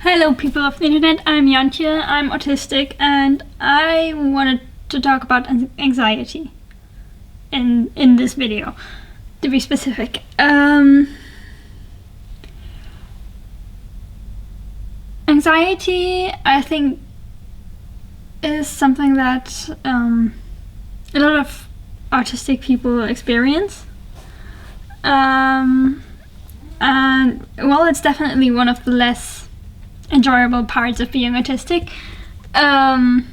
Hello people of the internet, I'm Jontje, I'm autistic, and I wanted to talk about anxiety in this video, to be specific. Anxiety, I think, is something that a lot of autistic people experience. And well, it's definitely one of the less enjoyable parts of being autistic. And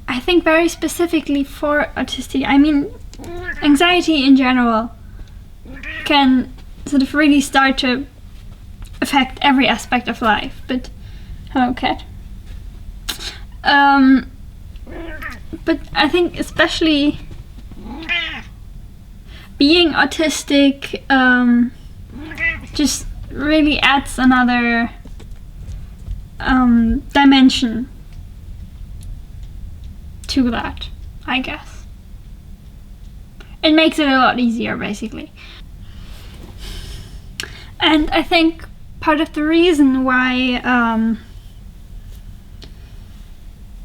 I think very specifically for autistic, I mean, anxiety in general can sort of really start to affect every aspect of life. But hello, cat. But I think especially being autistic just really adds another dimension to that, I guess. It makes it a lot easier, basically. And I think part of the reason why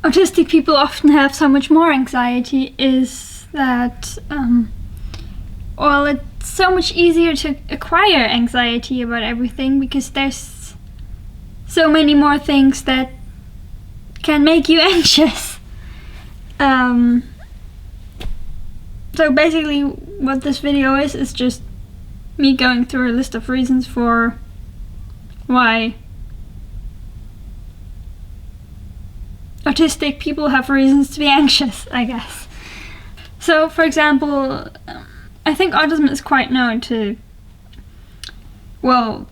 autistic people often have so much more anxiety is that well, it's so much easier to acquire anxiety about everything because there's so many more things that can make you anxious. So basically what this video is just me going through a list of reasons for why autistic people have reasons to be anxious, I guess. So, for example, I think autism is quite known to, well,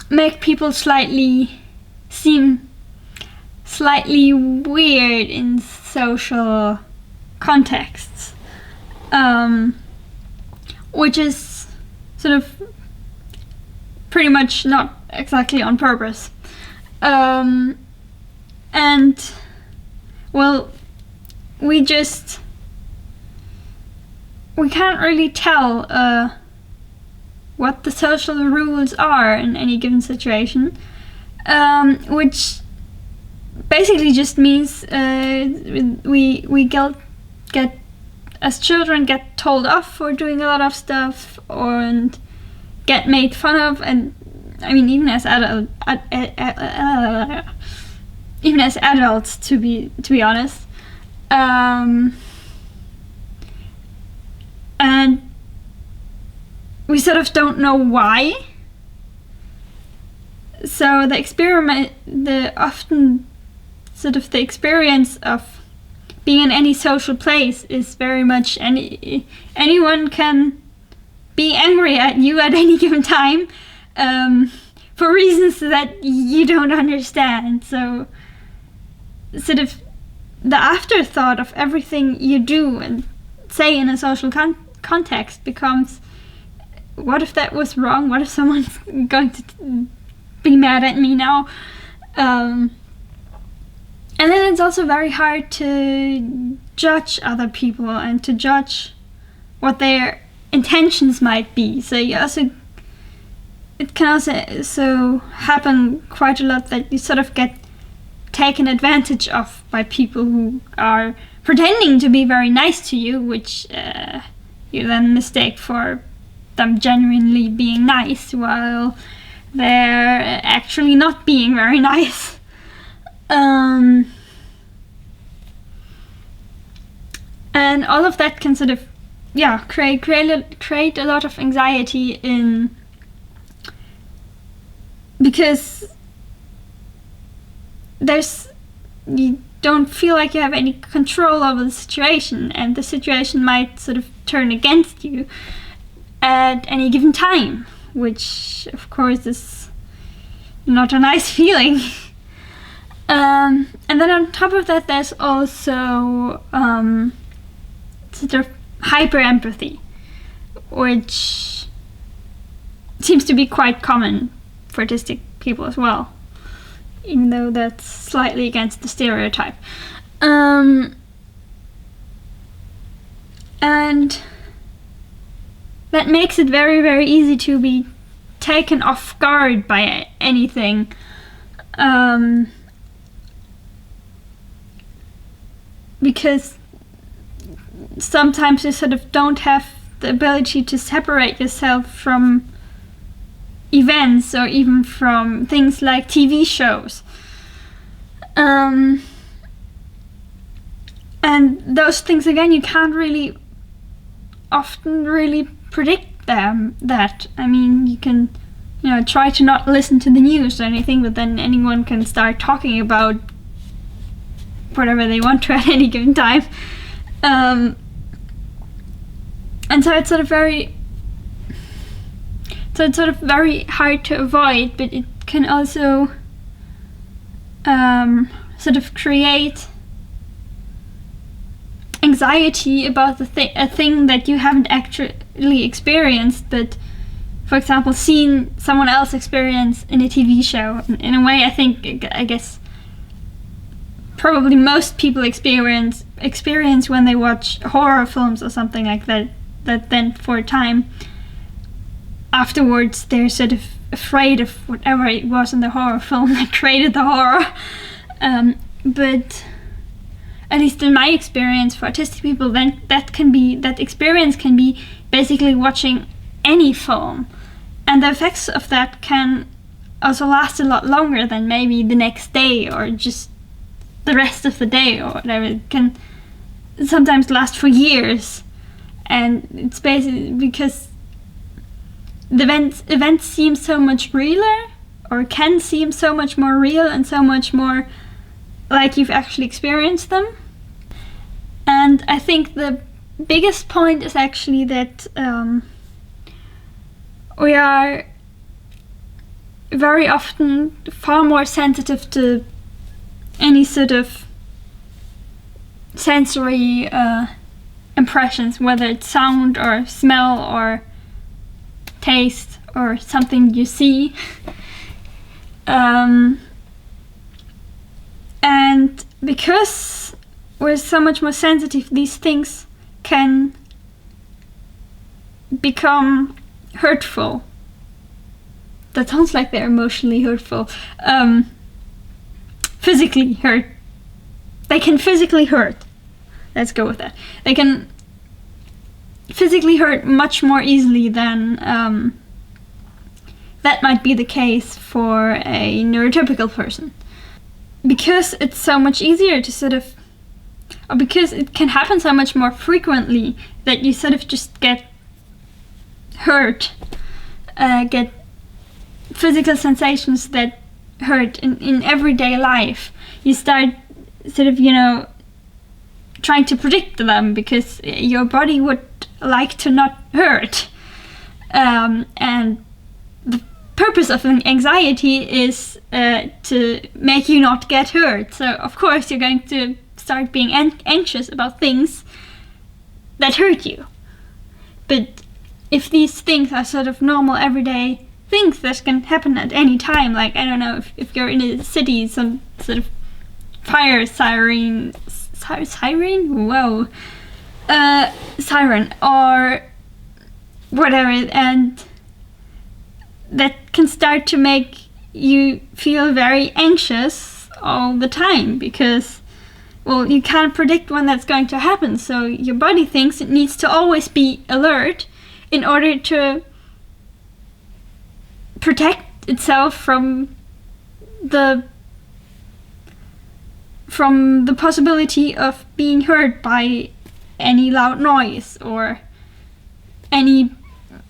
make people seem slightly weird in social contexts, which is sort of pretty much not exactly on purpose. And, well, we can't really tell what the social rules are in any given situation, which basically just means we get as children get told off for doing a lot of stuff and get made fun of, and I mean even as adults, to be honest. And we sort of don't know why. So the experience of being in any social place is very much anyone can be angry at you at any given time for reasons that you don't understand. So sort of the afterthought of everything you do and say in a social context becomes, what if that was wrong? What if someone's going to be mad at me now? And then it's also very hard to judge other people and to judge what their intentions might be. So it can also happen quite a lot that you sort of get taken advantage of by people who are pretending to be very nice to you, which you then mistake for them genuinely being nice while they're actually not being very nice. And all of that can sort of create a lot of anxiety because you don't feel like you have any control over the situation, and the situation might sort of turn against you at any given time, which of course is not a nice feeling. And then on top of that, there's also sort of hyper empathy, which seems to be quite common for autistic people as well, even though that's slightly against the stereotype. And that makes it very, very easy to be taken off guard by anything. Because sometimes you sort of don't have the ability to separate yourself from events or even from things like TV shows. And those things, again, you can't really often really predict them. I mean, you can, try to not listen to the news or anything, but then anyone can start talking about whatever they want to at any given time. And so it's sort of very hard to avoid, but it can also sort of create anxiety about a thing that you haven't actually experienced, but, for example, seen someone else experience in a TV show. In a way, I guess probably most people experience when they watch horror films or something like that then for a time afterwards they're sort of afraid of whatever it was in the horror film that created the horror. But at least in my experience, for autistic people, then that experience can be basically watching any film, and the effects of that can also last a lot longer than maybe the next day or just the rest of the day or whatever. It can sometimes last for years, and it's basically because the events seem so much realer, or can seem so much more real and so much more like you've actually experienced them. And I think the biggest point is actually that we are very often far more sensitive to any sort of sensory impressions, whether it's sound or smell or taste or something you see. And because we're so much more sensitive, these things can become hurtful. That sounds like they're emotionally hurtful. Physically hurt. They can physically hurt. Let's go with that. They can physically hurt much more easily than that might be the case for a neurotypical person. Because it's so much easier to or because it can happen so much more frequently, that you sort of just get hurt, get physical sensations that hurt in everyday life. You start sort of, trying to predict them because your body would like to not hurt. And the purpose of an anxiety is to make you not get hurt. So of course you're going to start being anxious about things that hurt you. But if these things are sort of normal everyday things that can happen at any time, like, I don't know, if you're in a city, some sort of fire siren, or whatever, and that can start to make you feel very anxious all the time because, well, you can't predict when that's going to happen, so your body thinks it needs to always be alert in order to protect itself from the possibility of being hurt by any loud noise or any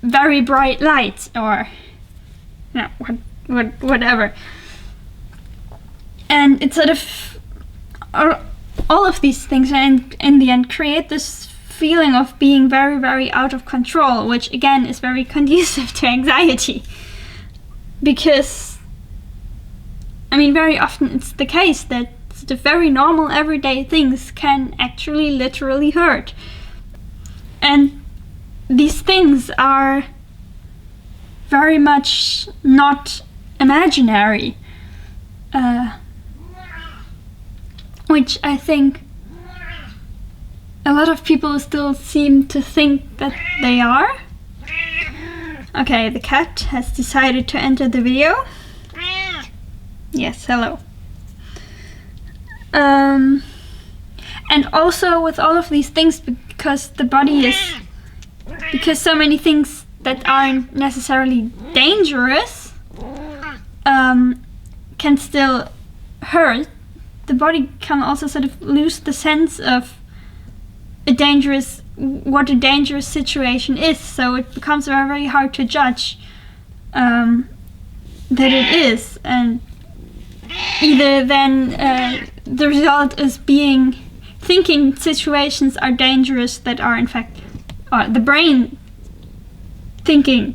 very bright lights or whatever. And it's sort of all of these things, and in the end create this feeling of being very, very out of control, which again is very conducive to anxiety. Because, I mean, very often it's the case that the very normal everyday things can actually literally hurt. And these things are very much not imaginary. Which I think a lot of people still seem to think that they are. Okay, the cat has decided to enter the video. Yes, hello. And also with all of these things, because the body is, because so many things that aren't necessarily dangerous can still hurt, the body can also sort of lose the sense of what a dangerous situation is. So it becomes very, very hard to judge that it is, and either then the result is thinking situations are dangerous that are in fact, or the brain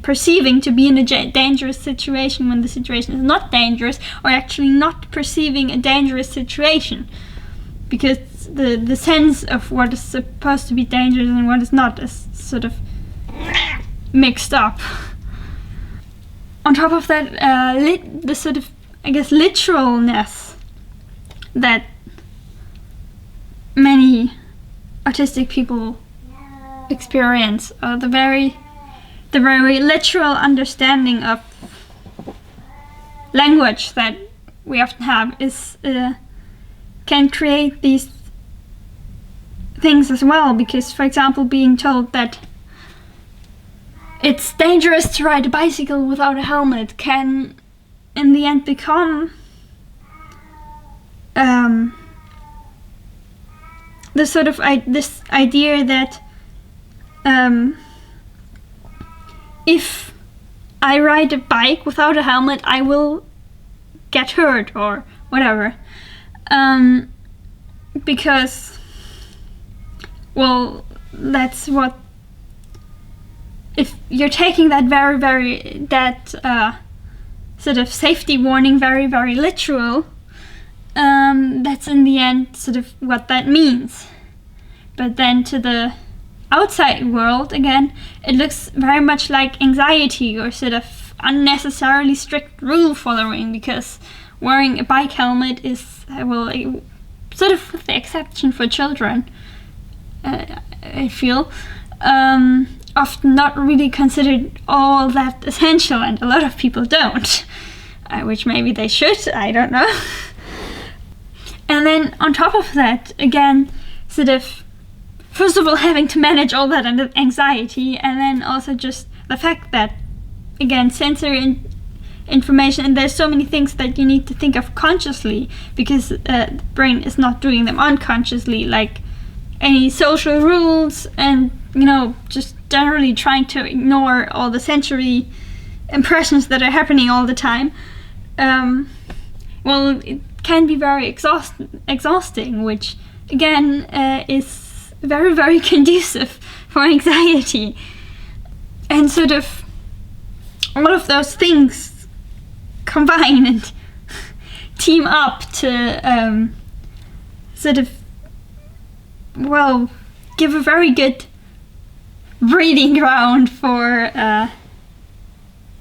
perceiving to be in a dangerous situation when the situation is not dangerous, or actually not perceiving a dangerous situation, because the sense of what is supposed to be dangerous and what is not is sort of mixed up. On top of that, the sort of, I guess, literalness that many autistic people experience, the very literal understanding of language that we often have is can create these things as well, because, for example, being told that it's dangerous to ride a bicycle without a helmet can in the end become the sort of this idea that if I ride a bike without a helmet, I will get hurt or whatever. Because, well, that's what, if you're taking that sort of safety warning very, very literal, that's in the end sort of what that means. But then to the outside world, again, it looks very much like anxiety or sort of unnecessarily strict rule following, because wearing a bike helmet is, sort of with the exception for children, I feel, often not really considered all that essential, and a lot of people don't, which maybe they should, I don't know. And then on top of that, again, sort of, first of all, having to manage all that anxiety, and then also just the fact that, again, sensory information, and there's so many things that you need to think of consciously, because the brain is not doing them unconsciously, like any social rules, and, just generally trying to ignore all the sensory impressions that are happening all the time. Well, it can be very exhausting, which, again, is very, very conducive for anxiety. And sort of all of those things combine and team up to sort of, well, give a very good breeding ground for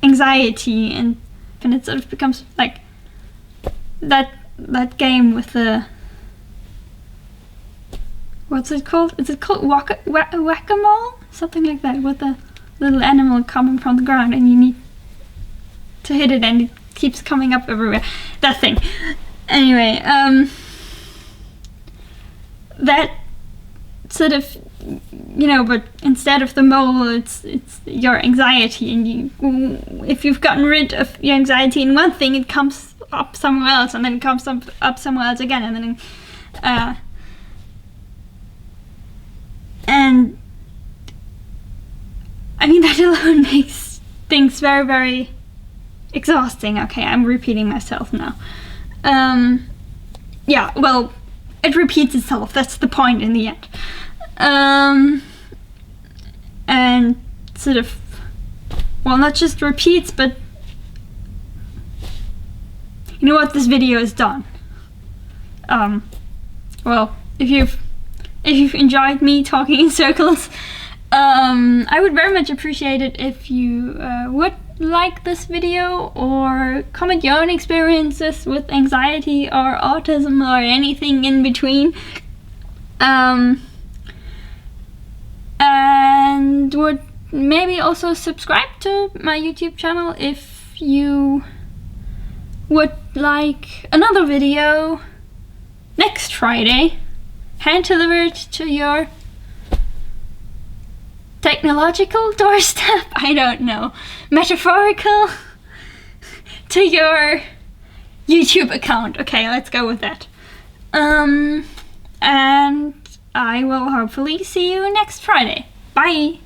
anxiety, and then it sort of becomes like that game with the, what's it called? Is it called whack-a-mole? Something like that, with a little animal coming from the ground and you need to hit it and it keeps coming up everywhere. That thing. Anyway, that sort of, but instead of the mole, it's your anxiety, and if you've gotten rid of your anxiety in one thing, it comes up somewhere else, and then it comes up somewhere else again, and then and I mean, that alone makes things very, very exhausting. Okay, I'm repeating myself now. Yeah, well, it repeats itself, that's the point in the end. And sort of, well, not just repeats, but you know what this video is done. Well, if you've enjoyed me talking in circles, I would very much appreciate it if you would like this video or comment your own experiences with anxiety or autism or anything in between. And would maybe also subscribe to my YouTube channel if you would like another video next Friday, hand delivered to your technological doorstep, I don't know, metaphorical, to your YouTube account. Okay, let's go with that. And I will hopefully see you next Friday. Bye!